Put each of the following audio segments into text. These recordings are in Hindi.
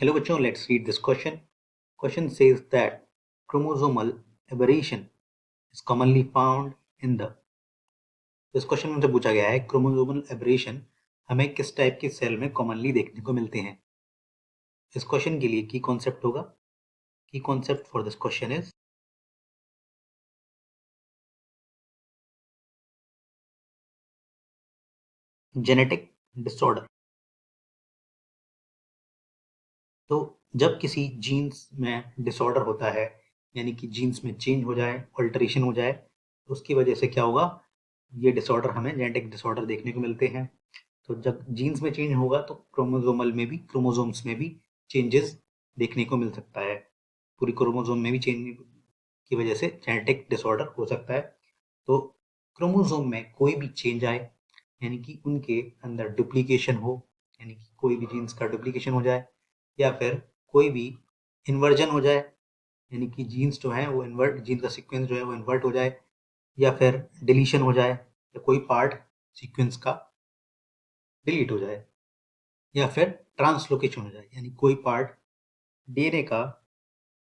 Hello बच्चों, let's read this question. Question says that chromosomal aberration is commonly found in the. इस क्वेश्चन में मुझे पूछा गया है क्रोमोसोमल एबरेशन हमें किस टाइप के सेल में कॉमनली देखने को मिलते हैं. इस क्वेश्चन के लिए की कॉन्सेप्ट होगा. की concept for this question is genetic disorder. तो जब किसी जीन्स में डिसऑर्डर होता है, यानी कि जीन्स में चेंज हो जाए, अल्टरेशन हो जाए, तो उसकी वजह से क्या होगा, ये डिसऑर्डर हमें जेनेटिक डिसऑर्डर देखने को मिलते हैं. तो जब जीन्स में चेंज होगा तो क्रोमोसोमल में भी, क्रोमोसोम्स में भी चेंजेस देखने को मिल सकता है. पूरी क्रोमोसोम में भी चेंज की वजह से जेनेटिक डिसऑर्डर हो सकता है. तो क्रोमोसोम में कोई भी चेंज आए, यानी कि उनके अंदर डुप्लीकेशन हो, यानी कि कोई भी जीन्स का डुप्लीकेशन हो जाए, या फिर कोई भी इन्वर्जन हो जाए, यानी कि जीन्स जो है वो इन्वर्ट, जीन का सीक्वेंस जो है वो इन्वर्ट हो जाए, या फिर डिलीशन हो जाए, या कोई पार्ट सीक्वेंस का डिलीट हो जाए, या फिर ट्रांसलोकेशन हो जाए, यानी कोई पार्ट डीएनए का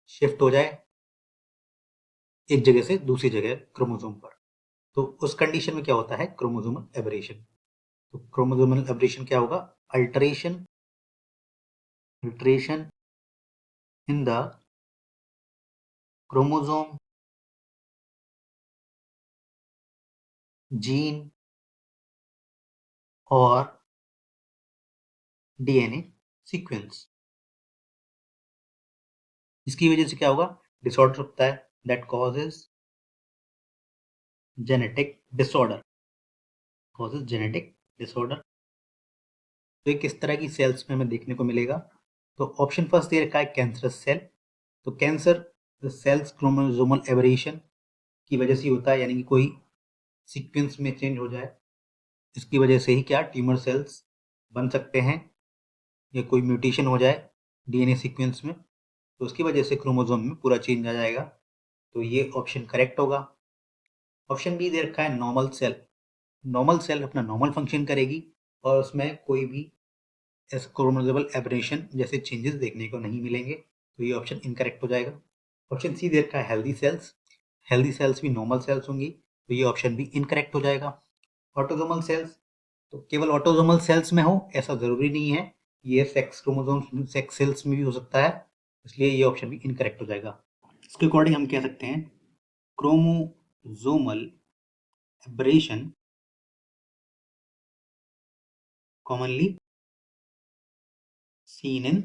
शिफ्ट हो जाए एक जगह से दूसरी जगह क्रोमोसोम पर. तो उस कंडीशन में क्या होता है, क्रोमोसोमल एबरेशन. तो क्रोमोसोमल एबरेशन क्या होगा, alteration alteration in the chromosome gene और डीएनए सीक्वेंस. इसकी वजह से क्या होगा, डिसऑर्डर होता है, that causes genetic disorder. Causes genetic disorder. तो ये किस तरह की सेल्स में हमें देखने को मिलेगा. तो ऑप्शन फर्स्ट दे रखा है कैंसरस सेल. तो कैंसर सेल्स क्रोमोसोमल एबरेशन की वजह से होता है, यानी कि कोई सीक्वेंस में चेंज हो जाए, इसकी वजह से ही क्या ट्यूमर सेल्स बन सकते हैं, या कोई म्यूटेशन हो जाए डीएनए सीक्वेंस में, तो उसकी वजह से क्रोमोसोम में पूरा चेंज आ जाएगा. तो ये ऑप्शन करेक्ट होगा. ऑप्शन बी दे रखा है नॉर्मल सेल. नॉर्मल सेल अपना नॉर्मल फंक्शन करेगी और उसमें कोई भी क्रोमोसोमल एबरेशन जैसे चेंजेस देखने को नहीं मिलेंगे. तो ये ऑप्शन इनकरेक्ट हो जाएगा. ऑप्शन सी दे रखा है हेल्दी सेल्स. हेल्दी सेल्स भी नॉर्मल सेल्स होंगी, तो ये ऑप्शन भी इनकरेक्ट हो जाएगा. ऑटोसोमल सेल्स, तो केवल ऑटोसोमल सेल्स में हो ऐसा जरूरी नहीं है, ये सेक्स क्रोमोसोम सेक्स सेल्स में भी हो सकता है, इसलिए ये ऑप्शन भी इनकरेक्ट हो जाएगा. इसके अकॉर्डिंग हम कह सकते हैं chromosomal aberration commonly seen in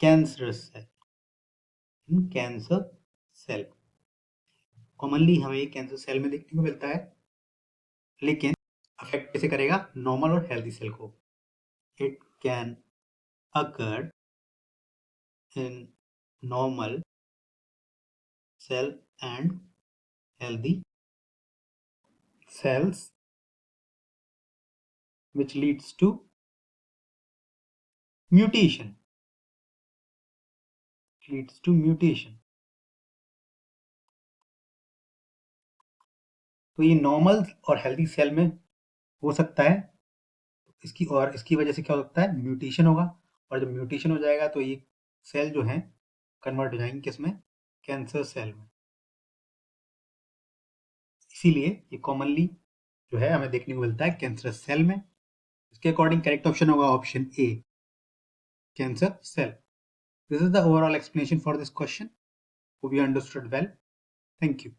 cancerous cell. in cancer cell commonly हमें ये कैंसर सेल में देखने को मिलता है, लेकिन अफेक्ट कैसे करेगा, नॉर्मल और हेल्दी सेल को. It can occur in normal cell and healthy cells which leads to mutation. तो ये नॉर्मल और हेल्दी सेल में हो सकता है. इसकी वजह से क्या हो सकता है, म्यूटेशन होगा, और जब म्यूटेशन हो जाएगा तो ये सेल जो है कन्वर्ट हो जाएंगे किसमें, कैंसर सेल में. इसीलिए ये कॉमनली जो है हमें देखने को मिलता है कैंसर सेल में. इसके अकॉर्डिंग करेक्ट ऑप्शन होगा option A, cancer cell. This is the overall explanation for this question. Hope you understood well. Thank you.